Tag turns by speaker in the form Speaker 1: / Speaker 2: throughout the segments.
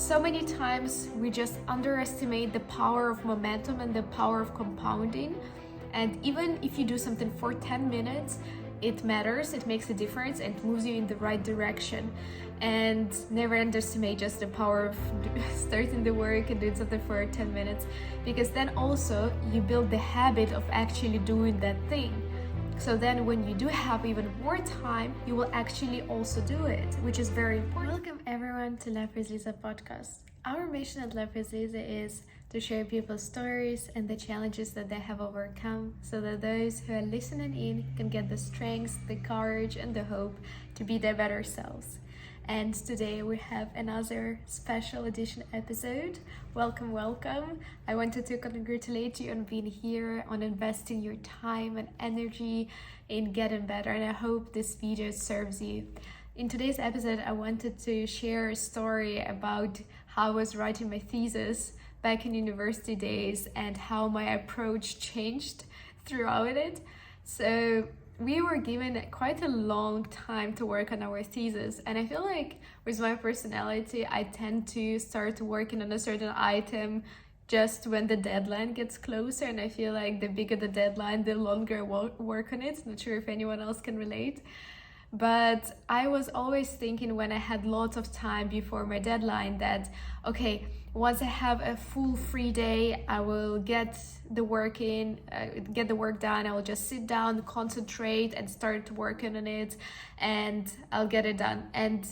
Speaker 1: So many times we just underestimate the power of momentum and the power of compounding. And even if you do something for 10 minutes, it matters, it makes a difference, and moves you in the right direction. And never underestimate just the power of starting the work and doing something for 10 minutes, because then also you build the habit of actually doing that thing. So then when you do have even more time, you will actually also do it, which is very important. Welcome everyone to LifewithLiza podcast. Our mission at LifewithLiza is to share people's stories and the challenges that they have overcome, so that those who are listening in can get the strength, the courage, and the hope to be their better selves. And today we have another special edition episode. Welcome, welcome. I wanted to congratulate you on being here, on investing your time and energy in getting better, and I hope this video serves you. In today's episode, I wanted to share a story about how I was writing my thesis back in university days and how my approach changed throughout it. So we were given quite a long time to work on our thesis, and I feel like with my personality, I tend to start working on a certain item just when the deadline gets closer, and I feel like the bigger the deadline, the longer I work on it. Not sure if anyone else can relate. But I was always thinking when I had lots of time before my deadline that, okay, once I have a full free day, I will get the work done. I will just sit down, concentrate, and start working on it, and I'll get it done. And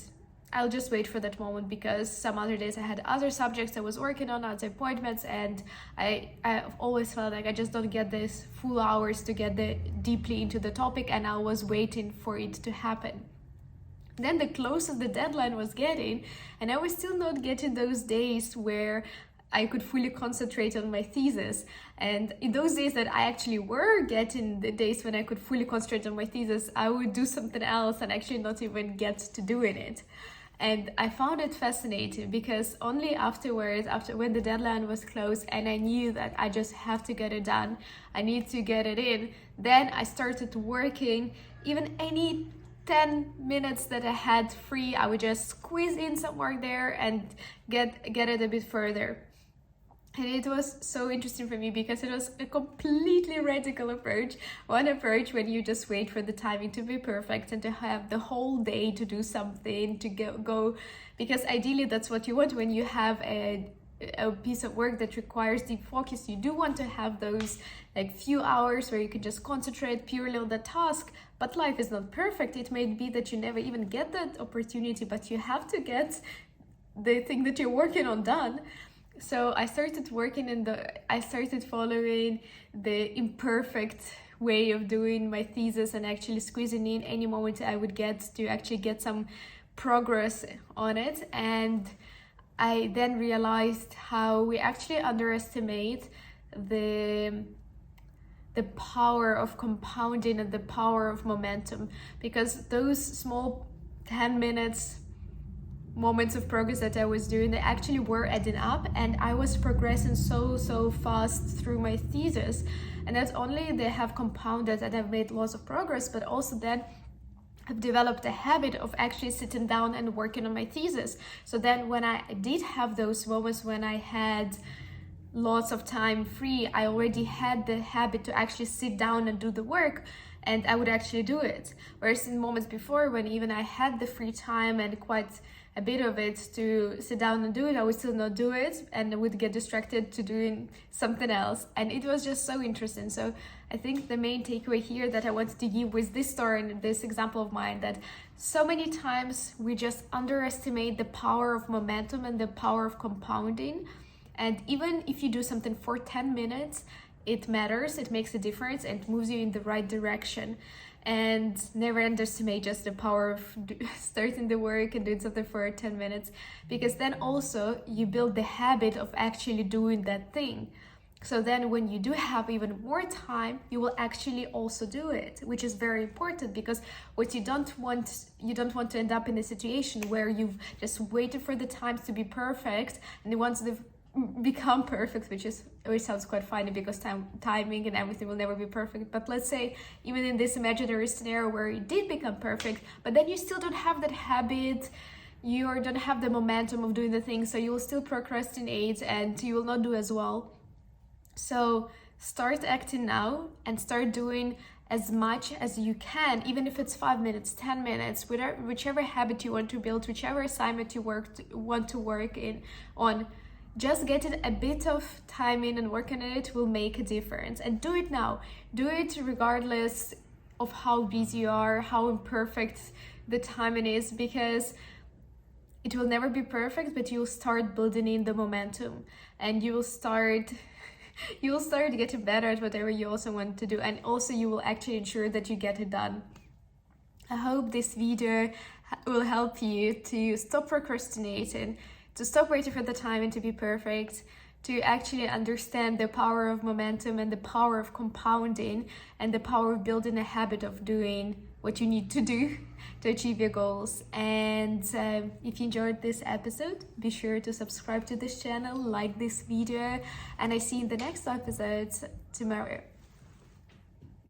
Speaker 1: I'll just wait for that moment, because some other days I had other subjects I was working on, other appointments, and I've always felt like I just don't get this full hours to get deeply into the topic, and I was waiting for it to happen. Then the closer the deadline was getting, and I was still not getting those days where I could fully concentrate on my thesis. And in those days that I actually were getting the days when I could fully concentrate on my thesis, I would do something else and actually not even get to doing it. And I found it fascinating, because only afterwards, after when the deadline was close and I knew that I just have to get it done, I need to get it in, then I started working. Even any 10 minutes that I had free, I would just squeeze in some work there and get it a bit further. And it was so interesting for me, because it was a completely radical approach. One approach when you just wait for the timing to be perfect and to have the whole day to do something, to go, because ideally that's what you want when you have a piece of work that requires deep focus. You do want to have those like few hours where you can just concentrate purely on the task, but life is not perfect. It may be that you never even get that opportunity, but you have to get the thing that you're working on done. So I started following the imperfect way of doing my thesis and actually squeezing in any moment I would get to actually get some progress on it. And I then realized how we actually underestimate the power of compounding and the power of momentum, because those small 10 minutes moments of progress that I was doing, they actually were adding up, and I was progressing so fast through my thesis. And not only they have compounded and I've made lots of progress, but also then I've developed a habit of actually sitting down and working on my thesis. So then when I did have those moments when I had lots of time free, I already had the habit to actually sit down and do the work, and I would actually do it. Whereas in moments before, when even I had the free time and quite a bit of it to sit down and do it, I would still not do it, and I would get distracted to doing something else. And it was just so interesting. So I think the main takeaway here that I wanted to give with this story and this example of mine, that so many times we just underestimate the power of momentum and the power of compounding. And even if you do something for 10 minutes, it matters, it makes a difference, and moves you in the right direction. And never underestimate just the power of starting the work and doing something for 10 minutes, because then also you build the habit of actually doing that thing. So then when you do have even more time, you will actually also do it, which is very important, because what you don't want to end up in a situation where you've just waited for the times to be perfect, and once they've become perfect, which sounds quite funny, because timing and everything will never be perfect. But let's say even in this imaginary scenario where it did become perfect, but then you still don't have that habit, you don't have the momentum of doing the thing, so you will still procrastinate and you will not do as well. So start acting now and start doing as much as you can, even if it's 5 minutes, 10 minutes, whichever habit you want to build, whichever assignment you want to work on. Just getting a bit of time in and working on it will make a difference. And do it now. Do it regardless of how busy you are, how imperfect the timing is, because it will never be perfect, but you'll start building in the momentum and you will start getting better at whatever you also want to do, and also you will actually ensure that you get it done. I hope this video will help you to stop procrastinating, to stop waiting for the timing to be perfect, to actually understand the power of momentum and the power of compounding and the power of building a habit of doing what you need to do to achieve your goals. And if you enjoyed this episode, be sure to subscribe to this channel, like this video, and I see you in the next episode tomorrow.